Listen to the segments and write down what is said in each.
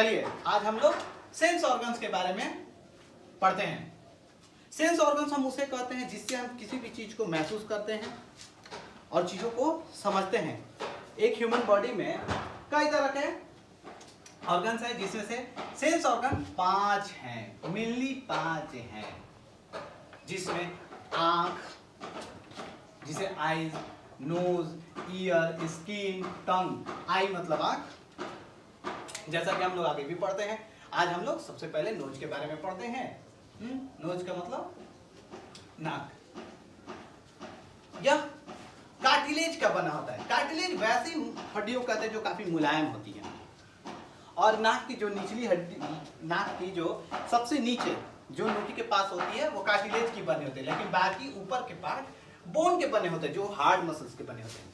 चलिए आज हम लोग सेंस ऑर्गन्स के बारे में पढ़ते हैं। सेंस ऑर्गन्स हम उसे कहते हैं जिससे हम किसी भी चीज को महसूस करते हैं और चीजों को समझते हैं। एक ह्यूमन बॉडी में कई तरह के ऑर्गन्स हैं जिसमें से सेंस ऑर्गन 5 हैं, मेनली 5 हैं, जिसमें आंख, जिसे आईज, नोज, ईयर, स्किन, टंग। आई मतलब आंख, जैसा कि हम लोग आगे भी पढ़ते हैं। आज हम लोग सबसे पहले नोज के बारे में पढ़ते हैं। नोज का मतलब नाक। यह कार्टिलेज का बना होता है। कार्टिलेज वैसी हड्डियों कहते हैं जो काफी मुलायम होती है, और नाक की जो निचली हड्डी, नाक की जो सबसे नीचे जो नोटी के पास होती है वो कार्टिलेज की बनी होती है, लेकिन बाकी ऊपर के पार्ट बोन के बने होते हैं, जो हार्ड मसल्स के बने होते हैं।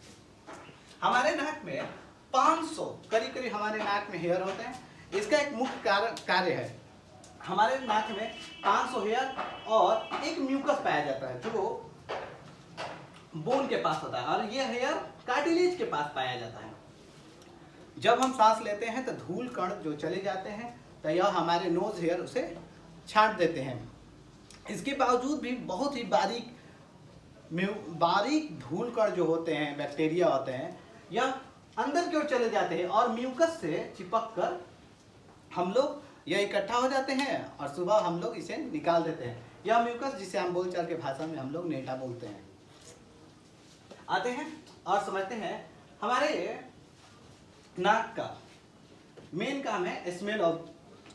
हमारे नाक में 500 करीब हमारे नाक में हेयर होते हैं। इसका एक मुख्य कार्य है, हमारे नाक में 500 हेयर और एक म्यूकस पाया जाता है जो बोन के पास होता है, और यह हेयर कार्टिलेज के पास पाया जाता है। जब हम सांस लेते हैं तो धूल कण जो चले जाते हैं तो यह हमारे नोज हेयर उसे छांट देते हैं। इसके बावजूद भी बहुत ही बारीक धूल कण जो होते हैं, बैक्टीरिया होते हैं, यह अंदर की ओर चले जाते हैं और म्यूकस से चिपक कर हम लोग यह इकट्ठा हो जाते हैं और सुबह हम लोग इसे निकाल देते हैं। यह म्यूकस, जिसे हम बोलचाल के भाषा में हम लोग नेटा बोलते हैं। आते हैं और समझते हैं। हमारे नाक का मेन काम है स्मेल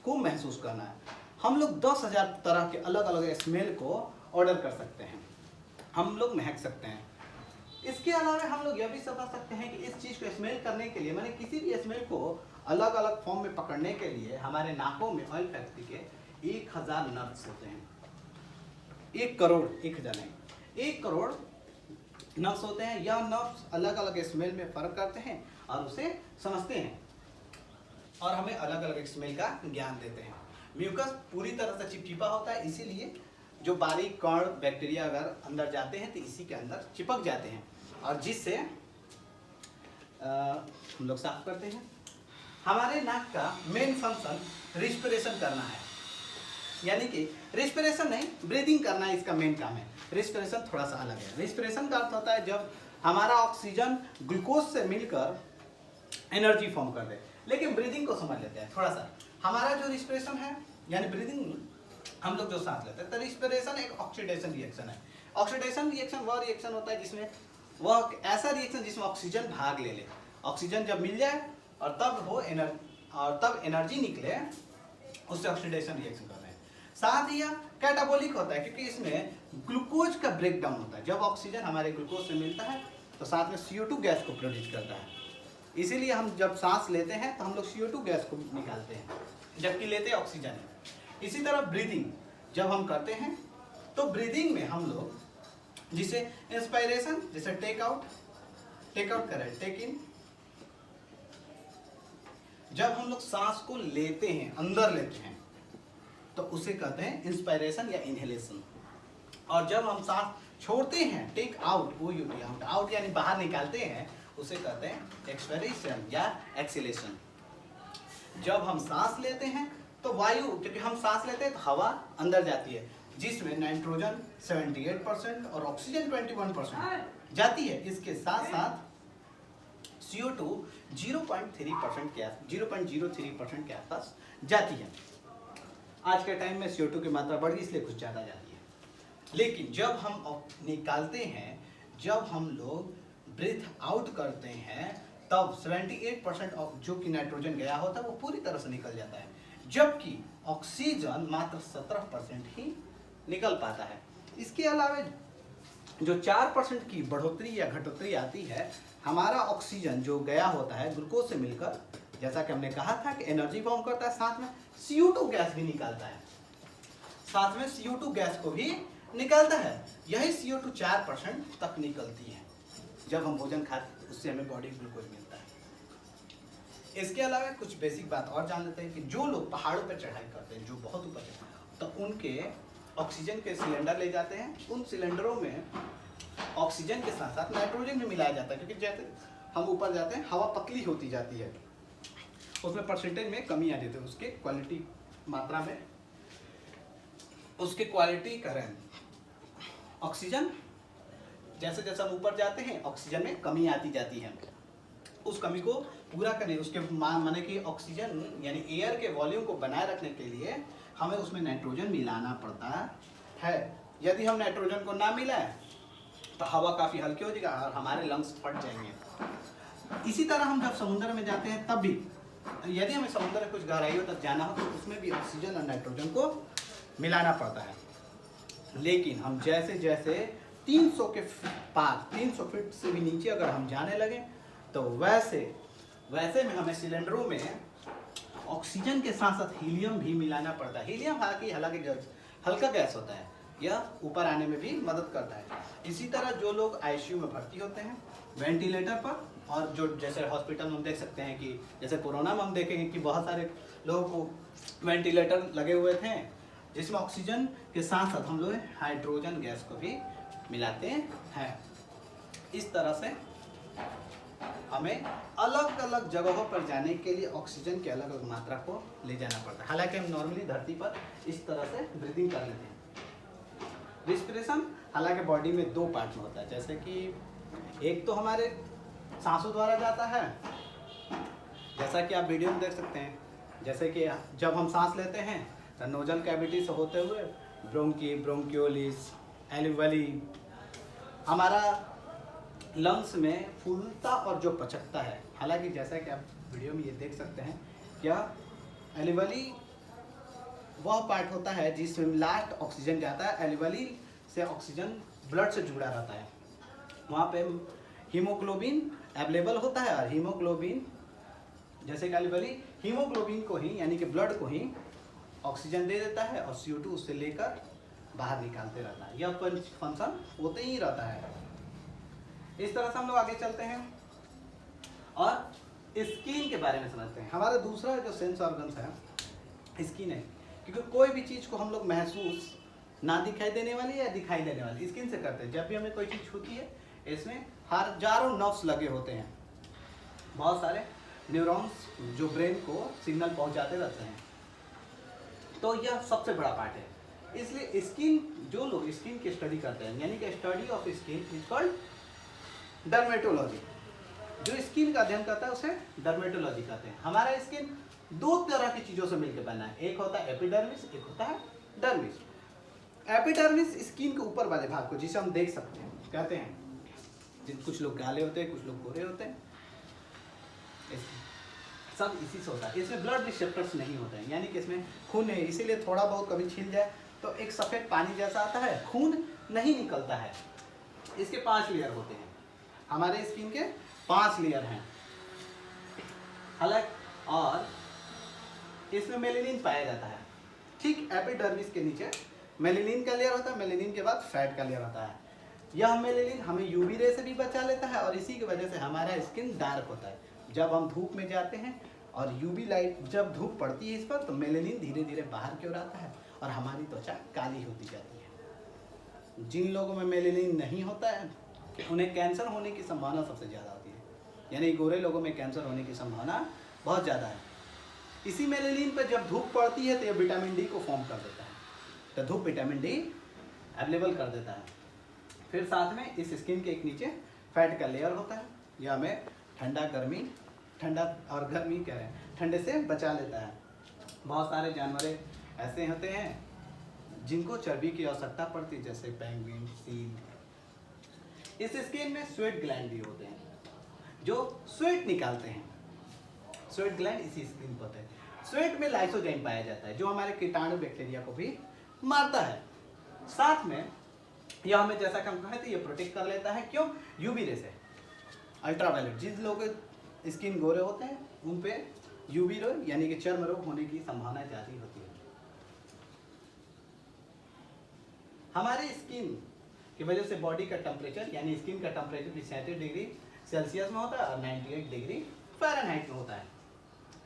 को महसूस करना है। हम लोग 10,000 तरह के अलग अलग स्मेल को ऑर्डर कर सकते हैं, हम लोग महक सकते हैं। इसके अलावा हम लोग यह भी समझ सकते हैं कि इस चीज को स्मेल करने के लिए, माने किसी भी स्मेल को अलग अलग फॉर्म में पकड़ने के लिए हमारे नाकों में ऑयल फैक्ट्री के 1000 नर्व्स होते हैं। 1 करोड़, 1000 नहीं, 1 करोड़ नर्व्स होते हैं। यह नर्व्स अलग अलग स्मेल में फर्क करते हैं और उसे समझते हैं और हमें अलग अलग स्मेल का ज्ञान देते हैं। म्यूकस पूरी तरह से चिपचिपा होता है, इसीलिए जो बारीक कण बैक्टीरिया अगर अंदर जाते हैं तो इसी के अंदर चिपक जाते हैं, और जिससे हम लोग साफ करते हैं। हमारे नाक का मेन फंक्शन रिस्पिरेशन करना है, यानी कि रिस्पिरेशन नहीं, ब्रीदिंग करना इसका मेन काम है। रिस्पिरेशन थोड़ा सा अलग है। रिस्पिरेशन का अर्थ होता है जब हमारा ऑक्सीजन ग्लूकोज से मिलकर एनर्जी फॉर्म कर दे। लेकिन ब्रीदिंग को समझ लेते हैं थोड़ा सा। हमारा जो रिस्पिरेशन है, यानी ब्रीदिंग, हम लोग जो सांस लेते हैं, तो रिस्पिरेशन एक ऑक्सीडेशन रिएक्शन है। ऑक्सीडेशन रिएक्शन वह रिएक्शन होता है जिसमें वह ऐसा रिएक्शन जिसमें ऑक्सीजन भाग ले ले। ऑक्सीजन जब मिल जाए और तब एनर्जी निकले, उससे ऑक्सीडेशन रिएक्शन करते हैं। साथ ही यह कैटाबोलिक होता है, क्योंकि इसमें ग्लूकोज का ब्रेकडाउन होता है। जब ऑक्सीजन हमारे ग्लूकोज से मिलता है तो साथ में CO2 गैस को प्रोड्यूस करता है। इसीलिए हम जब सांस लेते हैं तो हम लोग CO2 गैस को निकालते हैं, जबकि लेते ऑक्सीजन है। इसी तरह ब्रीदिंग जब हम करते हैं तो ब्रीदिंग में हम लोग जिसे इंस्पायरेशन, जैसे टेक आउट करें, टेक इन। जब हम लोग सांस को लेते हैं, अंदर लेते हैं, तो उसे कहते हैं इंस्पायरेशन या इनहेलेशन। और जब हम सांस छोड़ते हैं, टेक आउट, आउट यानी बाहर निकालते हैं, उसे कहते हैं एक्सपायरेशन या एक्सहेलेशन। जब हम सांस लेते हैं तो वायु, क्योंकि हम सांस लेते हैं तो हवा अंदर जाती है, जिसमें नाइट्रोजन 78% और ऑक्सीजन 21% जाती है। इसके साथ साथ CO2 0.03% के आसपास जाती है। आज के टाइम में CO2 की मात्रा बढ़ गई, इसलिए कुछ ज़्यादा जाती है। लेकिन जब हम निकालते हैं, जब हम लोग ब्रीथ आउट करते हैं, तब 78% जो कि नाइट्रोजन गया होता है वो पूरी तरह से निकल जाता है, जबकि ऑक्सीजन मात्र 17% ही निकल पाता है। इसके अलावा जो 4% की बढ़ोतरी या घटोतरी आती है, हमारा ऑक्सीजन जो गया होता है ग्लूकोज से मिलकर, जैसा कि हमने कहा था कि एनर्जी फॉर्म करता है, साथ में CO2 गैस भी निकालता है, साथ में CO2 गैस को भी निकालता है। यही CO2 4% तक निकलती है जब हम भोजन खाते हैं, उससे हमें बॉडी ग्लूकोज मिलता है। इसके अलावा कुछ बेसिक बात और जान लेते हैं कि जो लोग पहाड़ों पर चढ़ाई करते हैं, जो बहुत ऊपर चढ़ते हैं, तो उनके ऑक्सीजन के सिलेंडर ले जाते हैं। उन सिलेंडरों में ऑक्सीजन के साथ साथ नाइट्रोजन भी मिलाया जाता है, क्योंकि जैसे हम ऊपर जाते हैं हवा पतली होती जाती है, उसमें परसेंटेज में कमी आ जाती है, उसके क्वालिटी मात्रा में, उसके क्वालिटी कारण ऑक्सीजन जैसे जैसे हम ऊपर जाते हैं ऑक्सीजन में कमी आती जाती है। उस कमी को पूरा करने, उसके माने कि ऑक्सीजन यानी एयर के वॉल्यूम को बनाए रखने के लिए हमें उसमें नाइट्रोजन मिलाना पड़ता है। यदि हम नाइट्रोजन को ना मिलाएं तो हवा काफ़ी हल्की हो जाएगा और हमारे लंग्स फट जाएंगे। इसी तरह हम जब समुद्र में जाते हैं तब भी यदि हमें समुद्र में कुछ गहराइयों तक जाना हो तो उसमें भी ऑक्सीजन और नाइट्रोजन को मिलाना पड़ता है। लेकिन हम जैसे जैसे 300 के पार 300 फीट से भी नीचे अगर हम जाने लगे तो वैसे वैसे में हमें सिलेंडरों में ऑक्सीजन के साथ साथ हीलियम भी मिलाना पड़ता है। हीलियम हालांकि हल्का गैस होता है, यह ऊपर आने में भी मदद करता है। इसी तरह जो लोग आईसीयू में भर्ती होते हैं वेंटिलेटर पर, और जो जैसे हॉस्पिटल में हम देख सकते हैं कि जैसे कोरोना में हम देखेंगे कि बहुत सारे लोगों को वेंटिलेटर लगे हुए थे जिसमें ऑक्सीजन के साथ साथ हम लोग हाइड्रोजन गैस को भी मिलाते हैं। इस तरह से हमें अलग अलग जगहों पर जाने के लिए ऑक्सीजन की अलग अलग मात्रा को ले जाना पड़ता है। हालांकि हम नॉर्मली धरती पर इस तरह से ब्रीदिंग कर लेते हैं। रिस्पिरेशन हालांकि बॉडी में 2 पार्ट में होता है, जैसे कि एक तो हमारे सांसों द्वारा जाता है, जैसा कि आप वीडियो में देख सकते हैं। जैसे कि जब हम सांस लेते हैं तो नोजल कैविटी से होते हुए ब्रोंकी, ब्रोंकियोलिस, एल्वियोली हमारा लंग्स में फूलता और जो पचकता है। हालांकि जैसा कि आप वीडियो में ये देख सकते हैं, क्या एल्वियोली वह पार्ट होता है जिसमें लास्ट ऑक्सीजन जाता है। एल्वियोली से ऑक्सीजन ब्लड से जुड़ा रहता है, वहाँ पे हीमोग्लोबिन अवेलेबल होता है और हीमोग्लोबिन जैसे कि एल्वियोली हीमोग्लोबिन को ही यानी कि ब्लड को ही ऑक्सीजन दे देता है और CO2 उससे लेकर बाहर निकालते रहता है। यह फंक्शन होते ही रहता है। इस तरह से हम लोग आगे चलते हैं और स्किन के बारे में समझते हैं। हमारा दूसरा जो सेंस ऑर्गन्स है स्किन है, क्योंकि कोई भी चीज़ को हम लोग महसूस ना दिखाई देने वाली या दिखाई देने वाली स्किन से करते हैं। जब भी हमें कोई चीज़ छूती है इसमें हजारों नर्व्स लगे होते हैं, बहुत सारे न्यूरॉन्स जो ब्रेन को सिग्नल पहुंचाते रहते हैं। तो यह सबसे बड़ा पार्ट है। इसलिए स्किन, जो लोग स्किन की स्टडी करते हैं यानी कि study of skin is called dermatology. जो स्किन का अध्ययन करता है उसे डर्मेटोलॉजी कहते हैं। हमारा स्किन 2 तरह की चीज़ों से मिलकर बना है, एक होता है एपिडर्मिस, एक होता है डर्मिस। एपिडर्मिस स्किन के ऊपर वाले भाग को जिसे हम देख सकते हैं कहते हैं। कुछ लोग काले होते हैं, कुछ लोग गोरे होते हैं, सब इसी से होता है। इसमें ब्लड रिसेप्टर्स नहीं होते हैं, यानी कि इसमें खून नहीं, इसीलिए थोड़ा बहुत कभी छील जाए तो एक सफ़ेद पानी जैसा आता है, खून नहीं निकलता है। इसके 5 लेयर होते हैं, हमारे स्किन के 5 लेयर हैं। हालांकि और इसमें मेलेनिन पाया जाता है। ठीक एपिडर्मिस के नीचे मेलेनिन का लेयर होता है, मेलेनिन के बाद फैट का लेयर होता है। यह मेलेनिन हमें यूवी रे से भी बचा लेता है और इसी की वजह से हमारा स्किन डार्क होता है। जब हम धूप में जाते हैं और यूवी लाइट जब धूप पड़ती है इस पर तो मेलेनिन धीरे धीरे बाहर की ओर आता है और हमारी त्वचा काली होती जाती है। जिन लोगों में मेलेनिन नहीं होता है उन्हें कैंसर होने की संभावना सबसे ज़्यादा होती है, यानी गोरे लोगों में कैंसर होने की संभावना बहुत ज़्यादा है। इसी मेलेनिन पर जब धूप पड़ती है तो यह विटामिन डी को फॉर्म कर देता है, तो धूप विटामिन डी अवेलेबल कर देता है। फिर साथ में इस स्किन के एक नीचे फैट का लेयर होता है, यह हमें ठंडा और गर्मी कह रहे हैं ठंडे से बचा लेता है। बहुत सारे जानवर ऐसे होते हैं जिनको चर्बी की आवश्यकता पड़ती है, जैसे पेंगुइन, सील। इस स्किन में स्वेट ग्लैंड भी होते हैं जो स्वेट निकालते हैं। स्वेट ग्लैंड इसी स्किन पर होते हैं। स्वेट में लाइसोजाइम पाया जाता है जो हमारे कीटाणु बैक्टीरिया को भी मारता है। साथ में यह हमें, जैसा कि हम कहे थे, ये प्रोटेक्ट कर लेता है। क्यों? यूवी रे से, अल्ट्रावायलेट। जिन लोगों के स्किन गोरे होते हैं उन पे यूवी रे यानी कि चर्म रोग होने की संभावना ज़्यादा होती है। हमारे स्किन की वजह से बॉडी का टेम्परेचर यानी स्किन का टेम्परेचर 37 डिग्री सेल्सियस में होता है और 98 डिग्री फ़ारेनहाइट में होता है।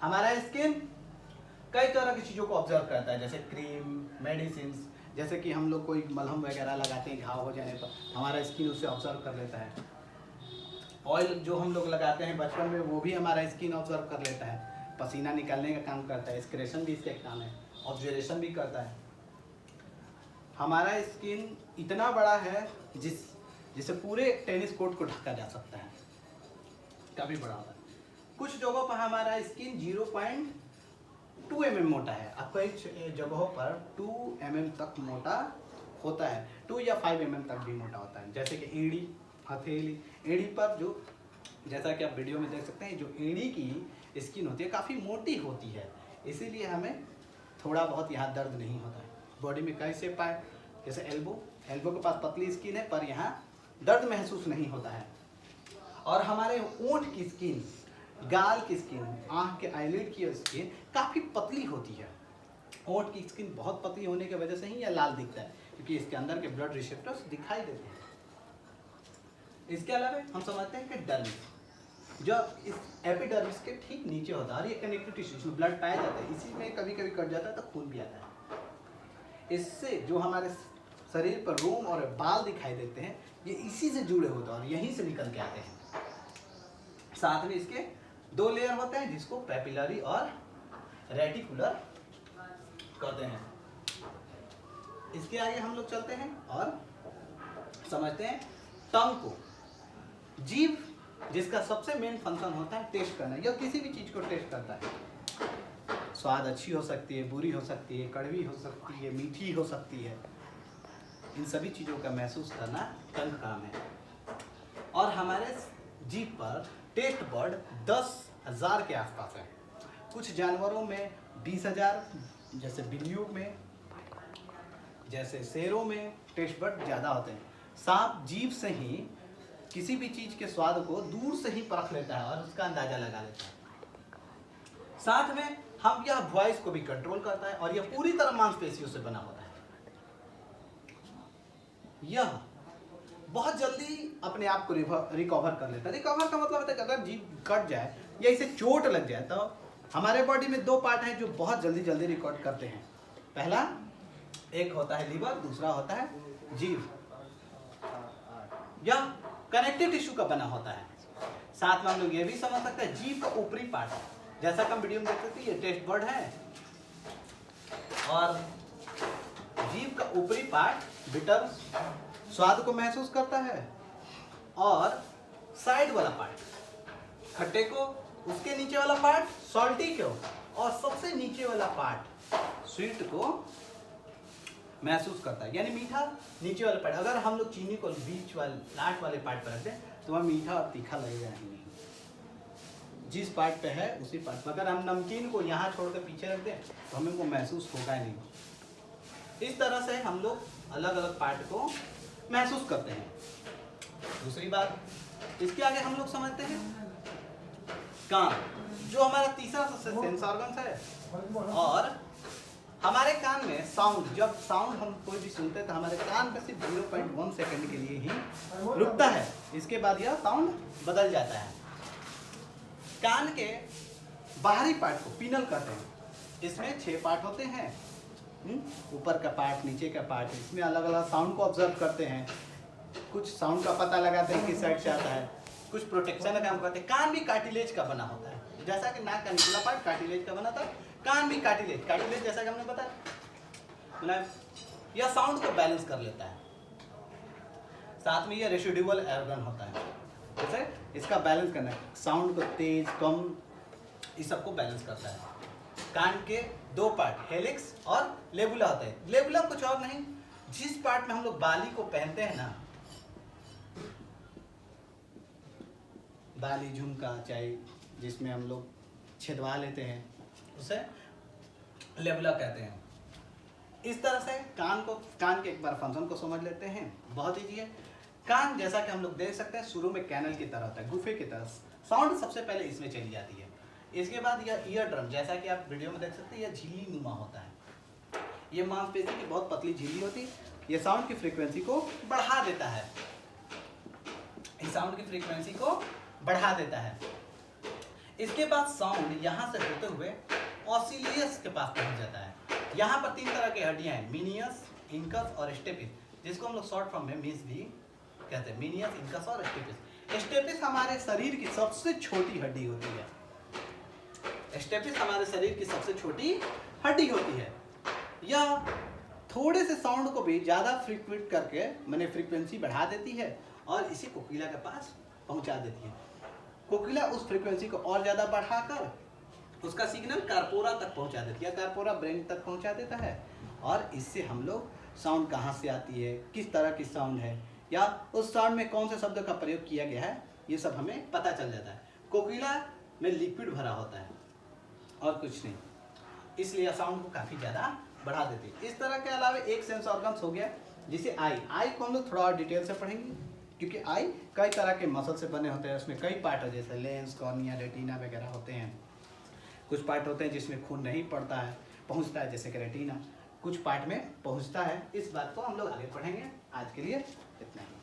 हमारा स्किन कई तरह की चीज़ों को ऑब्जर्व करता है, जैसे क्रीम, मेडिसिन। जैसे कि हम लोग कोई मलहम वगैरह लगाते हैं घाव हो जाने पर, हमारा स्किन उससे ऑब्जर्व कर लेता है। ऑयल जो हम लोग लगाते हैं बचपन में वो भी हमारा स्किन ऑब्जर्व कर लेता है। पसीना निकालने का काम करता है, एक्सक्रेशन भी इसका काम है, ऑब्जर्वेशन भी करता है। हमारा स्किन इतना बड़ा है जिसे पूरे टेनिस कोर्ट को ढका जा सकता है, काफ़ी बड़ा होता है। कुछ जगहों पर हमारा स्किन 0.2 mm मोटा है, अब कई जगहों पर 2 mm तक मोटा होता है, 2 या 5 mm तक भी मोटा होता है। जैसे कि एड़ी, हथेली, एड़ी पर जो, जैसा कि आप वीडियो में देख सकते हैं, जो एड़ी की स्किन होती है काफ़ी मोटी होती है, इसीलिए हमें थोड़ा बहुत यहाँ दर्द नहीं होता है। बॉडी में कई शेप है, जैसे एल्बो के पास पतली स्किन है पर यहाँ दर्द महसूस नहीं होता है। और हमारे ओंठ की स्किन, गाल की स्किन, आँख के आईलिड की स्किन काफ़ी पतली होती है। ओंठ की स्किन बहुत पतली होने की वजह से ही यह लाल दिखता है, क्योंकि इसके अंदर के ब्लड रिसेप्टर्स दिखाई देते हैं। इसके अलावा हम समझते हैं कि डर्मिस, जो इस एपिडर्मिस के ठीक नीचे होता है, और ये कनेक्टिव टिश्यू, इसमें ब्लड पाया जाता है, इसी में कभी कभी कट जाता है तो खून भी आता है। इससे जो हमारे शरीर पर रोम और बाल दिखाई देते हैं, ये इसी से जुड़े होते हैं और यहीं से निकल के आते हैं। साथ में इसके 2 लेयर होते हैं, जिसको पैपिलरी और रेटिकुलर कहते हैं। इसके आगे हम लोग चलते हैं और समझते हैं टंग को। जीभ, जिसका सबसे मेन फंक्शन होता है टेस्ट करना, यह किसी भी चीज को टेस्ट करता है। स्वाद अच्छी हो सकती है, बुरी हो सकती है, कड़वी हो सकती है, मीठी हो सकती है, इन सभी चीज़ों का महसूस करना टंग काम है। और हमारे जीभ पर टेस्ट बर्ड 10,000 के आसपास है। कुछ जानवरों में 20,000, जैसे बिल्लियों में, जैसे शेरों में टेस्ट बर्ड ज़्यादा होते हैं। सांप जीभ से ही किसी भी चीज़ के स्वाद को दूर से ही परख लेता है और उसका अंदाजा लगा लेता है। साथ में हम यह वॉइस को भी कंट्रोल करता है, और यह पूरी तरह मांसपेशियों से बना होता है। यह बहुत जल्दी अपने आप को रिकवर कर लेता है। रिकवर का मतलब होता है कि अगर जीभ कट जाए या इसे चोट लग जाए तो हमारे बॉडी में 2 पार्ट हैं जो बहुत जल्दी रिकॉर्ड करते हैं। पहला एक होता है लीवर, दूसरा होता है जीभ। यह कनेक्टिव टिश्यू का बना होता है। साथ में हम लोग ये भी समझ सकते हैं जीभ का ऊपरी पार्ट, जैसा कि हम वीडियो में देख सकते हैं, ये टेस्ट बर्ड है, और जीभ का ऊपरी पार्ट बिटर स्वाद को महसूस करता है, और साइड वाला पार्ट खट्टे को, उसके नीचे वाला पार्ट सॉल्टी को, और सबसे नीचे वाला पार्ट स्वीट को महसूस करता है, यानी मीठा नीचे वाले पार्ट। अगर हम लोग चीनी को बीच वाले लास्ट वाले पार्ट पर रखते हैं तो वह मीठा और तीखा लगेगा नहीं। जिस पार्ट पे है उसी पार्ट पर। अगर हम नमकीन को यहाँ छोड़कर पीछे रख दें तो हमें वो महसूस होगा ही नहीं। इस तरह से हम लोग अलग अलग पार्ट को महसूस करते हैं। दूसरी बात, इसके आगे हम लोग समझते हैं कान, जो हमारा तीसरा सबसे सेंस ऑर्गन है। और हमारे कान में साउंड, जब साउंड हम कोई भी सुनते हैं तो हमारे कान पे सिर्फ 0.1 सेकंड के लिए ही रुकता है, इसके बाद यह साउंड बदल जाता है। कान के बाहरी पार्ट को पिनल कहते हैं। इसमें 6 पार्ट होते हैं, ऊपर का पार्ट, नीचे का पार्ट। इसमें अलग अलग साउंड को ऑब्जर्व करते हैं, कुछ साउंड का पता लगाते हैं किस साइड से आता है, कुछ प्रोटेक्शन का काम करते हैं। कान भी कार्टिलेज का बना होता है, जैसा कि नाक का निचला पार्ट कार्टिलेज का बना था, कान भी कार्टिलेज जैसा कि हमने बताया, यह साउंड को बैलेंस कर लेता है। साथ में यह रेसिडुअल ऑर्गन होता है, जैसे इसका बैलेंस करना है, साउंड को तेज कम, इस सब को बैलेंस करता है। कान के 2 पार्ट हेलिक्स और लेबुला होता है। लेबुला कुछ और नहीं, जिस पार्ट में हम लोग बाली को पहनते हैं ना, बाली, झुमका, चाहे जिसमें हम लोग छिदवा लेते हैं, उसे लेबुला कहते हैं। इस तरह से कान के एक बार फंक्शन को समझ लेते हैं, बहुत ईजी है। कान, जैसा कि हम लोग देख सकते हैं, शुरू में कैनल की तरह होता है, गुफे की तरह। साउंड सबसे पहले इसमें चली जाती है। इसके बाद यह ईयर ड्रम, जैसा कि आप वीडियो में देख सकते हैं, यह झिल्ली नुमा होता है। ये मांसपेशी की बहुत पतली झिल्ली होती है। ये साउंड की फ्रीक्वेंसी को बढ़ा देता है, इस साउंड की फ्रीक्वेंसी को बढ़ा देता है। इसके बाद साउंड यहाँ से होते हुए ऑसिलियस के पास पहुँच जाता है। यहाँ पर 3 तरह की हड्डियाँ हैं, मीनियस, इंकस और स्टेपिस, जिसको हम लोग शॉर्ट फॉर्म में मीन्स भी कहते हैं, मीनियस, इंकस और स्टेपिस। स्टेपिस हमारे शरीर की सबसे छोटी हड्डी होती है। स्टेपिस हमारे शरीर की सबसे छोटी हड्डी होती है। यह थोड़े से साउंड को भी ज़्यादा फ्रीक्वेंट करके मैंने फ्रीक्वेंसी बढ़ा देती है और इसे कोकिला के पास पहुंचा देती है। कोकिला उस फ्रीक्वेंसी को और ज़्यादा बढ़ाकर उसका सिग्नल कार्पोरा तक पहुंचा देती है, कार्पोरा ब्रेन तक पहुंचा देता है और इससे हम लोग साउंड कहाँ से आती है, किस तरह की साउंड है या उस साउंड में कौन से शब्दों का प्रयोग किया गया है, ये सब हमें पता चल जाता है। कोकिला में लिक्विड भरा होता है और कुछ नहीं, इसलिए साउंड को काफ़ी ज़्यादा बढ़ा देती है। इस तरह के अलावा एक सेंस ऑर्गन्स हो गया जिसे आई को हम लोग थोड़ा और डिटेल से पढ़ेंगे, क्योंकि आई कई तरह के मसल से बने होते हैं। उसमें कई पार्ट है, जैसे लेंस, कॉर्निया, रेटिना वगैरह होते हैं। कुछ पार्ट होते हैं जिसमें खून नहीं पड़ता है, पहुंचता है, जैसे कि रेटिना। कुछ पार्ट में पहुंचता है। इस बात को हम लोग आगे पढ़ेंगे। आज के लिए इतना ही।